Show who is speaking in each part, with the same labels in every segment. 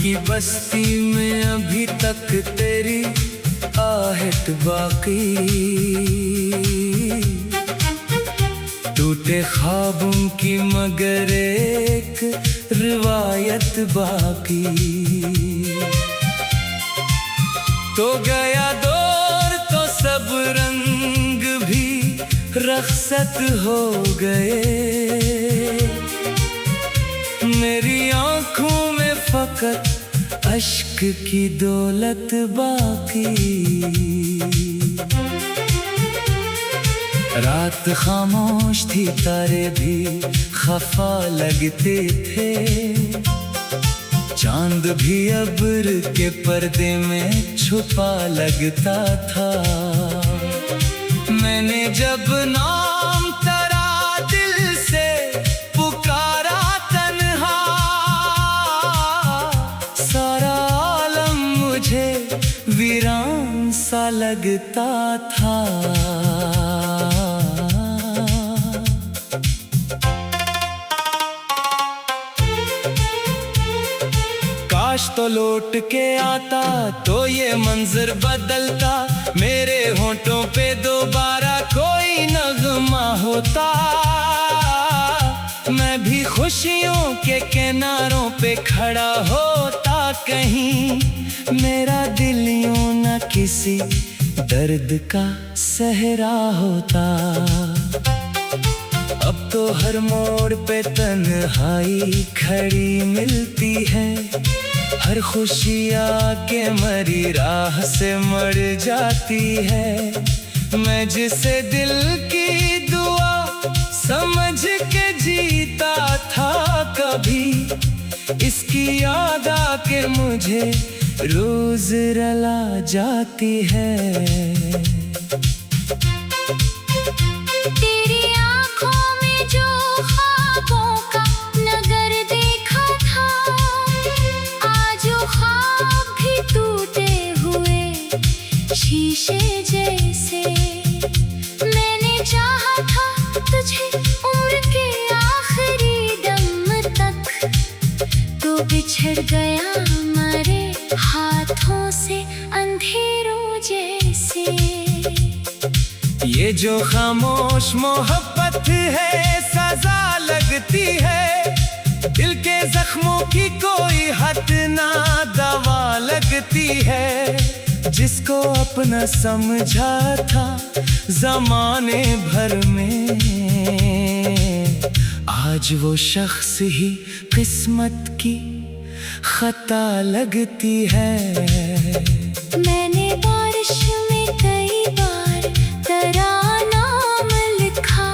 Speaker 1: की बस्ती में अभी तक तेरी आहट बाकी, टूटे ख्वाबों की मगर एक रिवायत बाकी। तो गया दौर तो सब रंग भी रखसत हो गए, मेरी आंखों में फकत अश्क की दौलत बाकी। रात खामोश थी, तारे भी खफा लगते थे, चांद भी अब्र के पर्दे में छुपा लगता था। मैंने जब नाम तेरा दिल से पुकारा तन्हा, सारा आलम मुझे वीरान सा लगता था। काश तो लौट के आता तो ये मंजर बदलता, मेरे होंठों पे दोबारा कोई नगमा होता। मैं भी खुशियों के किनारों पे खड़ा होता, कहीं मेरा दिल यूं न किसी दर्द का सहरा होता। अब तो हर मोड़ पे तन्हाई खड़ी मिलती है, हर खुशी आके मरी राह से मर जाती है। मैं जिसे दिल की दुआ समझ के जीता था, कभी इसकी याद आके मुझे रोज रुला जाती है।
Speaker 2: शीशे जैसे मैंने चाहा था तुझे उम्र के आखिरी दम तक, तो बिछड़ गया हमारे हाथों से अंधेरों जैसे।
Speaker 1: ये जो खामोश मोहब्बत है सजा लगती है, दिल के जख्मों की कोई हद ना दवा लगती है। जिसको अपना समझा था ज़माने भर में, आज वो शख्स ही किस्मत की खता लगती है।
Speaker 2: मैंने बारिश में कई बार तेरा नाम लिखा,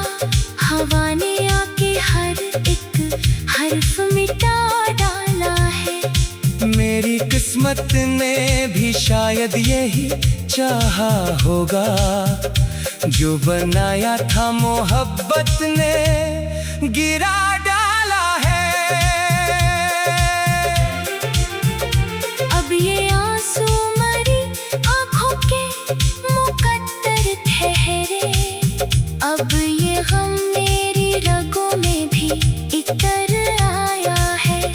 Speaker 2: हवा ने आके हर एक हर्फ मिटा डाला है।
Speaker 1: मेरी किस्मत ने भी शायद यही चाहा होगा, जो बनाया था मोहब्बत ने गिरा डाला है।
Speaker 2: अब ये आंसू मरी आंखों के मुकद्दर ठहरे, अब ये गम मेरी रगों में भी इतर आया है।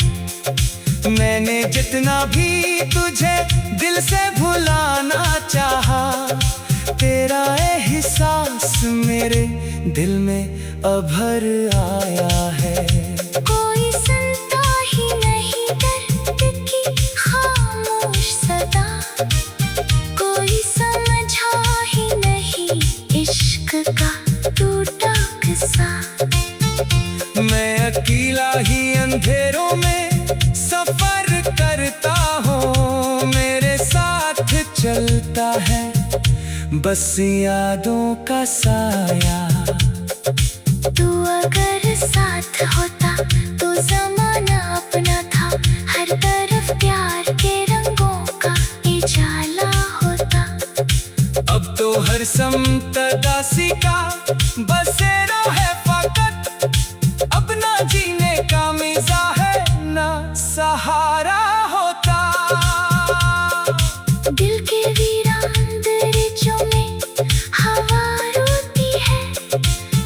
Speaker 1: मैंने जितना भी तुझे दिल से भुलाना चाहा, तेरा एहसास मेरे दिल में अभर आया है।
Speaker 2: कोई सुनता ही नहीं दर्द की खामोश सदा, कोई समझा ही नहीं इश्क का टूटा किस्सा।
Speaker 1: मैं अकेला ही अंधेरों में सफर करता हूँ, मेरे साथ चलता है बस यादों का साया।
Speaker 2: तू अगर साथ होता तो ज़माना अपना था, हर तरफ प्यार के रंगों का उजाला होता।
Speaker 1: अब तो हर समत दासी का बसेरा है फकत, अब ना जीने का मज़ा है ना सहारा होता।
Speaker 2: दिल के वीरान दरिचों में हवा रोती है,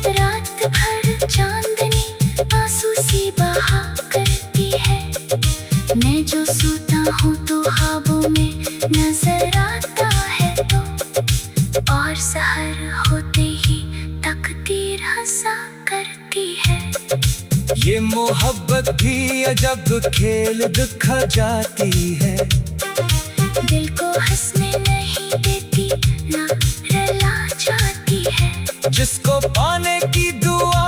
Speaker 2: रात भर चांदनी आंसू सी बहा करती है। मैं जो सूता मजा करती है।
Speaker 1: ये मोहब्बत भी अजब खेल दिखा जाती है।
Speaker 2: दिल को हंसने नहीं देती, ना रुला जाती है।
Speaker 1: जिसको पाने की दुआ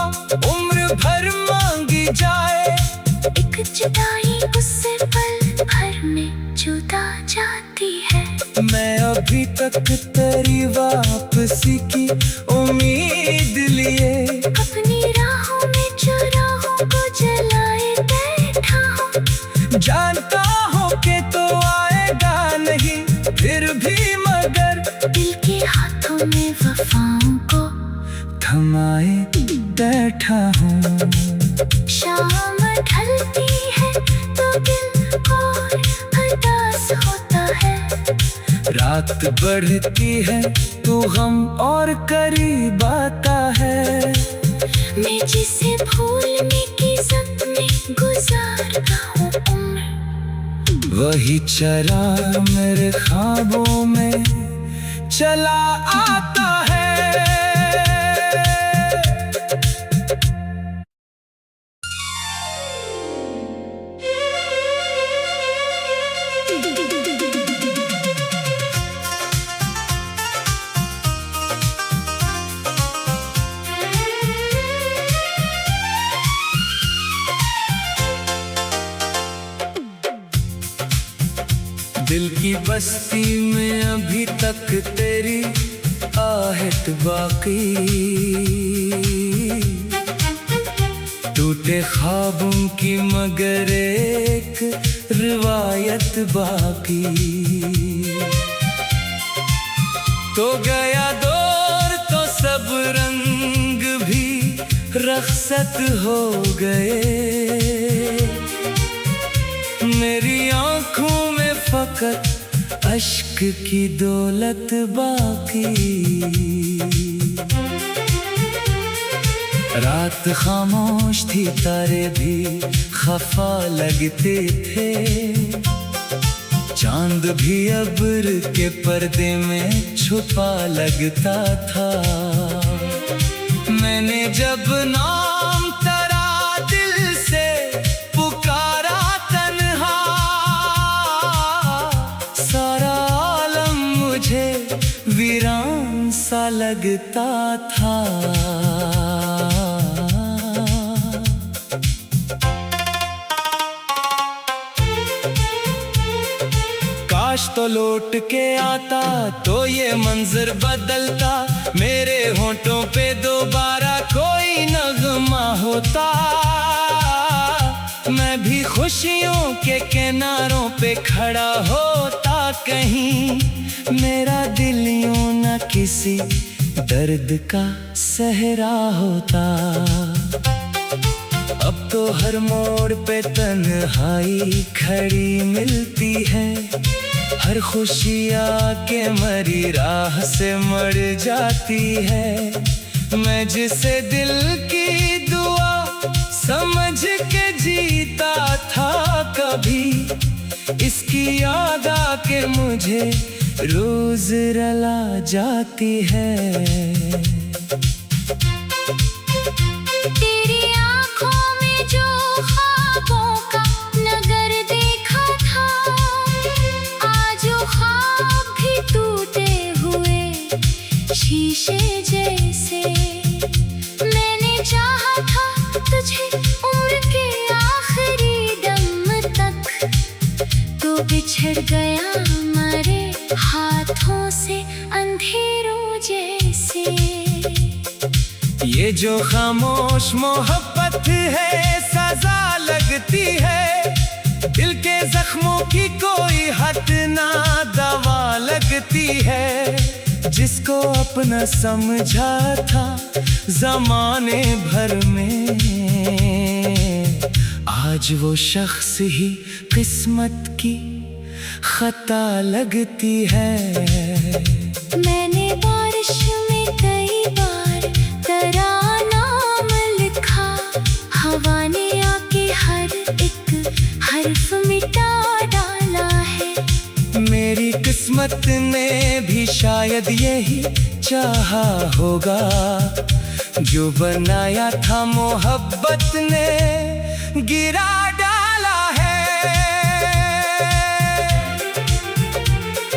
Speaker 1: उम्र भर मांगी जाए,
Speaker 2: एक जुदाई उससे पल भर में जुदा जाती है।
Speaker 1: मैं अभी तक तेरी वापसी की उम्मीद लिए
Speaker 2: अपनी राहों में चौराहों को जलाए बैठा हूँ।
Speaker 1: जानता हूँ कि तो आएगा नहीं, फिर भी मगर
Speaker 2: दिल के हाथों में वफाओं को
Speaker 1: थमाए बैठा हूँ।
Speaker 2: शाम ढलती है तो दिल और उदास होता है।
Speaker 1: रात बढ़ती है तो गम और करीब आता है।
Speaker 2: मैं जिसे भूलने की जद में गुजारता हूँ उम्र,
Speaker 1: वही चरा मेरे ख्वाबों में चला आता है। दिल की बस्ती में अभी तक तेरी आहट बाकी, टूटे ख्वाबों की मगर एक रिवायत बाकी। तो गया दौर तो सब रंग भी रखसत हो गए। मेरी आंखों में फकत अश्क की दौलत बाकी। रात खामोश थी, तारे भी खफा लगते थे। चांद भी अब्र के पर्दे में छुपा लगता था। मैंने जब नाम तेरा दिल से पुकारा तन्हा, सारा आलम मुझे वीरान सा लगता था। काश तो लौट के आता तो ये मंजर बदलता, मेरे होंठों पे दोबारा कोई नगमा होता। मैं भी खुशियों के किनारों पे खड़ा होता, कहीं मेरा दिल यूं न किसी दर्द का सहरा होता। अब तो हर मोड़ पे तन्हाई खड़ी मिलती है। हर खुशी आके मरी राह से मर जाती है। मैं जिसे दिल की दुआ समझ के जीता था, कभी इसकी याद आके मुझे रोज रुला जाती है।
Speaker 2: तेरी आंखों में जो ख्वाबों का नगर देखा था, आज वो ख्वाब भी टूटे हुए शीशे जैसे। मैंने चाहा था तुझे उम्र के आखिरी दम तक, तो बिछड़ गया हमारे हाथों से अंधेरों जैसे।
Speaker 1: ये जो खामोश मोहब्बत है सजा लगती है। दिल के जख्मों की कोई हद ना दवा लगती है। जिसको अपना समझा था जमाने भर में, आज वो शख्स ही किस्मत की खता लगती है।
Speaker 2: मैंने बारिश में कई बार तेरा नाम लिखा, हवा ने आके हर एक हर्फ मिटा डाला है।
Speaker 1: मेरी किस्मत ने भी शायद यही चाहा होगा, जो बनाया था मोहब्बत ने गिरा डाला है।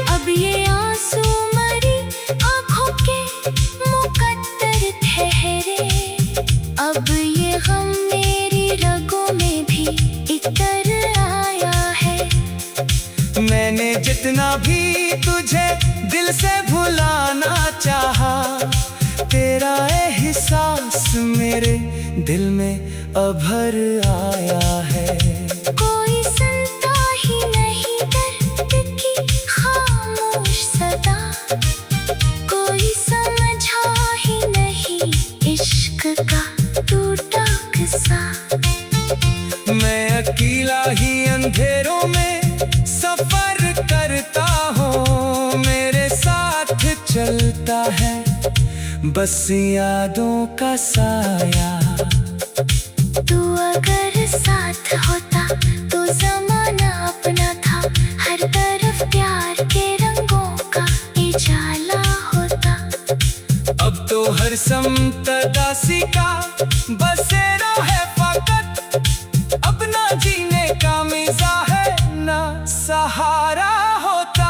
Speaker 2: अब ये आंसू मरी आंखों के मुकद्दर ठहरे, अब ये गम मेरी रगों में भी इतर आया है।
Speaker 1: मैंने जितना भी तुझे दिल से भुलाना चाहा, तेरा एहसास मेरे दिल में अभर आया है।
Speaker 2: कोई सुनता ही नहीं दर्द की खामोश सदा, कोई समझा ही नहीं इश्क का टूटा किस्सा।
Speaker 1: मैं अकेला ही अंधेरों में सफर करता हूँ, मेरे साथ चलता है बस यादों का साया।
Speaker 2: तू अगर साथ होता तो ज़माना अपना था, हर तरफ प्यार के रंगों का उजाला होता।
Speaker 1: अब तो हर समत दासी का बसेरा है फकत, अब ना जीने का मज़ा है ना सहारा होता।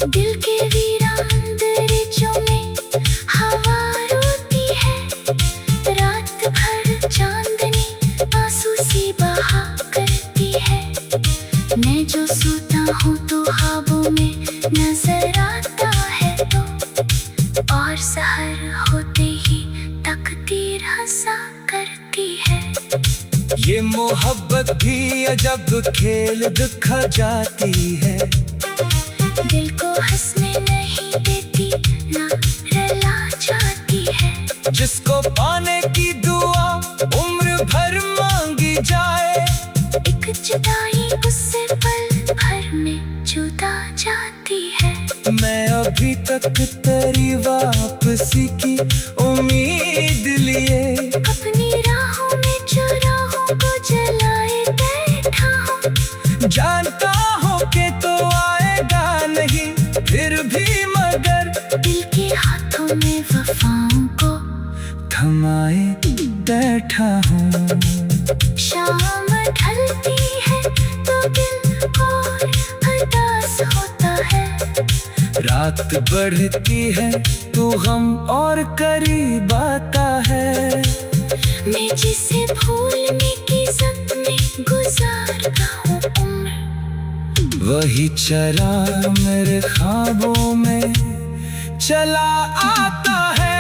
Speaker 2: दिल के वीरान दरिचों में हवा रोती है, रात भर चांदनी आंसू सी बहा करती है। मैं जो सोता हूँ तो ख्वाबों में नजर आता है तो, और सहर होते ही तकदीर हंसा करती है।
Speaker 1: ये मोहब्बत भी अजब खेल दिखा जाती है,
Speaker 2: दिल को हंसने नहीं देती ना रुला जाती है।
Speaker 1: जिसको पाने की दुआ उम्र भर मांगी जाए,
Speaker 2: एक जुदाई उससे पल भर में जुदा जाती है।
Speaker 1: मैं अभी तक तेरी वापसी की उम्मीद लिए
Speaker 2: अपनी राहों में चौराहों को जलाए बैठा हूँ,
Speaker 1: जानता हूँ कि तो आएगा नहीं फिर भी, मगर
Speaker 2: दिल के हाथों में वफाओं को
Speaker 1: थमाए बैठा हूँ।
Speaker 2: शाम ढलती है तो दिल और उदास होता है,
Speaker 1: रात बढ़ती है तो गम और करीब आता है।
Speaker 2: मैं जिसे भूलने की जद में गुजारता हूँ उम्र,
Speaker 1: वही चला मेरे ख्वाबों में चला आता है।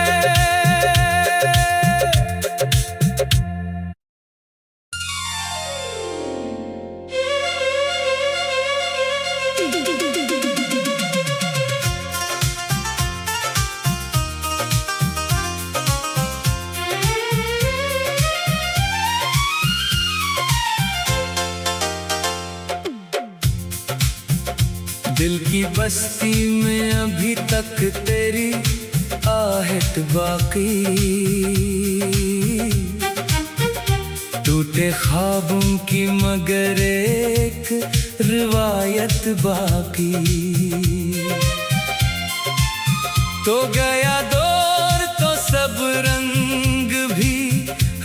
Speaker 1: दिल की बस्ती में अभी तक तेरी आहट बाकी, टूटे ख्वाबों की मगर एक रिवायत बाकी। तो गया दौर तो सब रंग भी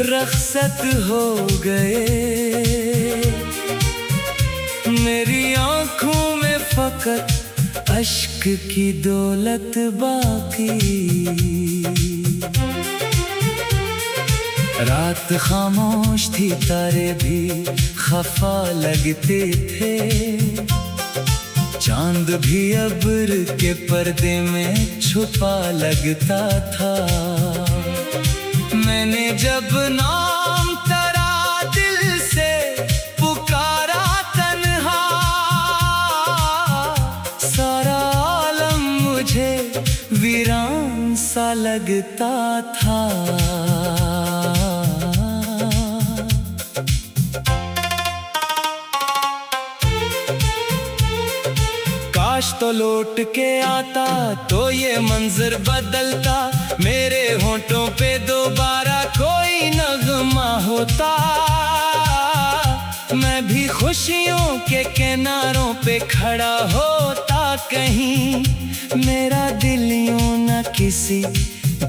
Speaker 1: रखसत हो गए, मेरी आंखों में फकत अश्क की दौलत बाकी। रात खामोश थी तारे भी खफा लगते थे, चांद भी अब्र के पर्दे में छुपा लगता था। मैंने जब नाम तेरा दिल से पुकारा तन्हा, सारा आलम मुझे वीरान सा लगता था। काश तो लौट के आता तो ये मंजर बदलता, मेरे होंठों पे दोबारा कोई नगमा होता। मैं भी खुशियों के किनारों पे खड़ा होता, कहीं मेरा दिल यूं न किसी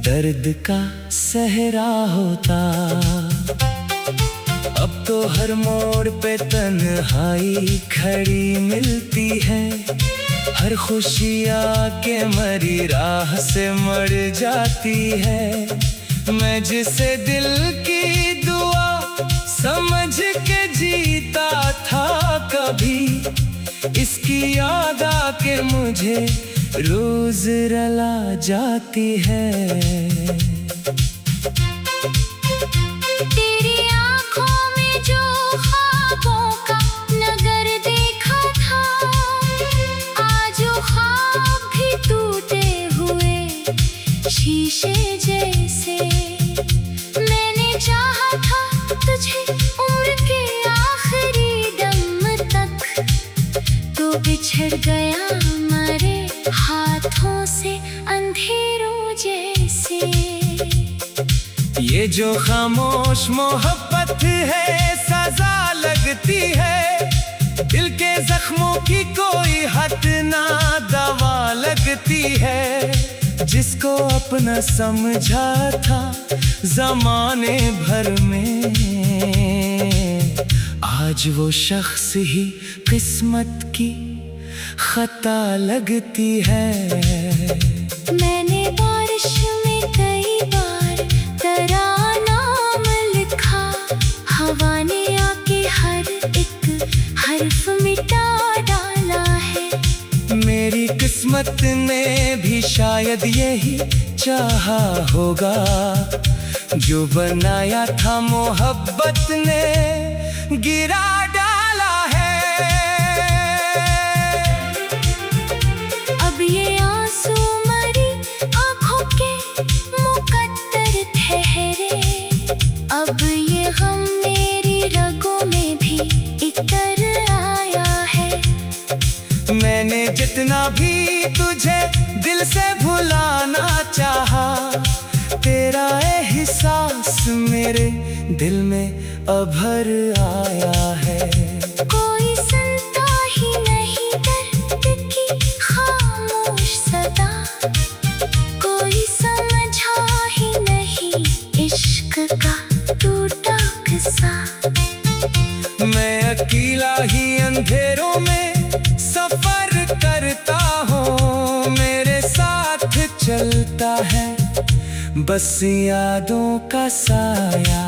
Speaker 1: दर्द का सहरा होता। अब तो हर मोड़ पे तन्हाई खड़ी मिलती है, हर खुशी आके मरी राह से मर जाती है। मैं जिसे दिल की दुआ समझ के जीता था, कभी इसकी याद आके मुझे रोज रुला जाती है।
Speaker 2: तेरी आँखों में जो ख्वाबों का नगर देखा था, आज वो ख्वाब भी टूटे हुए शीशे जैसे। मैंने चाहा था तुझे उम्र के आखिरी दम तक, तो बिछड़ गया हमारे हाथों से अंधेरों जैसे।
Speaker 1: ये जो खामोश मोहब्बत है सजा लगती है, दिल के जख्मों की कोई हद ना दवा लगती है। जिसको अपना समझा था जमाने भर में, आज वो शख्स ही किस्मत की खता लगती है।
Speaker 2: मैंने बारिश में कई बार तेरा नाम लिखा, हवा ने आके हर एक हर्फ मिटा डाला है।
Speaker 1: मेरी किस्मत ने भी शायद यही चाहा होगा, जो बनाया था मोहब्बत ने गिरा डाला है।
Speaker 2: अब ये आंसू मरी आँखों के मुकद्दर ठहरे, अब ये गम मेरी रगों में भी इतर आया है।
Speaker 1: मैंने जितना भी तुझे दिल से भुलाना चाहा, तेरा एहसास मेरे दिल में अभर आया है।
Speaker 2: कोई सुनता ही नहीं दर्द की खामोश सदा, कोई समझा ही नहीं इश्क का टूटा किस्सा।
Speaker 1: मैं अकेला ही अंधेरों में सफर करता हूँ, मेरे साथ चलता है बस यादों का साया।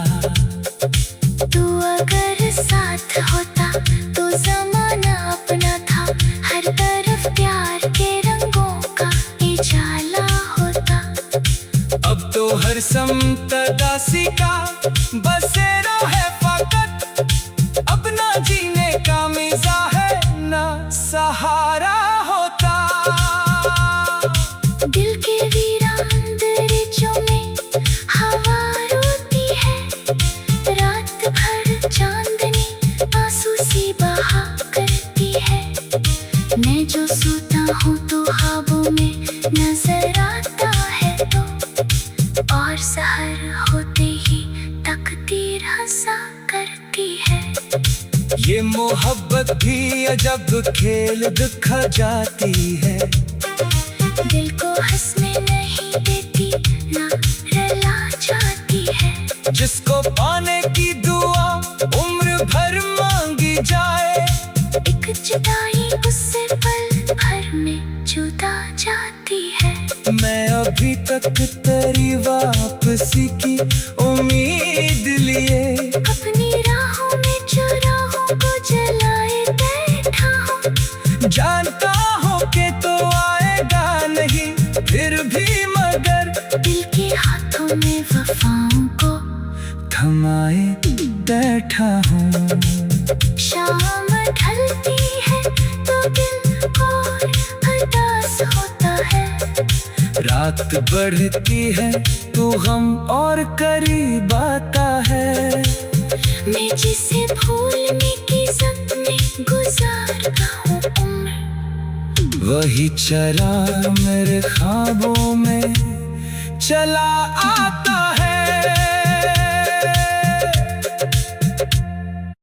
Speaker 2: तू अगर साथ होता तो ज़माना अपना था, हर तरफ प्यार के रंगों का उजाला होता।
Speaker 1: अब तो हर समत दासी का बसेरा है फकत, अब ना जीने का मज़ा है ना सहारा होता।
Speaker 2: दिल के वीरान दरिचों में हवा रोती है, रात भर चांदनी आंसू सी बहा करती है। मैं जो सोता हूँ तो ख्वाबों में नजर आता है, तो और सहर होते ही तकदीर हंसा करती है।
Speaker 1: ये मोहब्बत भी अजब खेल दिखा जाती है,
Speaker 2: दिल को हंसने नहीं देती ना रुला जाती है।
Speaker 1: जिसको पाने की दुआ उम्र भर मांगी जाए,
Speaker 2: एक जुदाई उससे पल भर में जुदा जाती है।
Speaker 1: मैं अभी तक तेरी वापसी की उम्मीद लिए,
Speaker 2: अपनी राहों में चुराहों को जलाए बैठा हूँ।
Speaker 1: जानता हूँ कि तो आएगा नहीं फिर भी, मगर
Speaker 2: दिल के हाथों में वफाओं को
Speaker 1: थमाए बैठा हूँ।
Speaker 2: शाम ढलती है तो दिल और उदास होता है,
Speaker 1: रात बढ़ती है तो गम और करीब आता है।
Speaker 2: मैं जिसे भूलने की जद में गुजारता हूँ उम्र,
Speaker 1: वही चला मेरे ख्वाबों में चला आता है।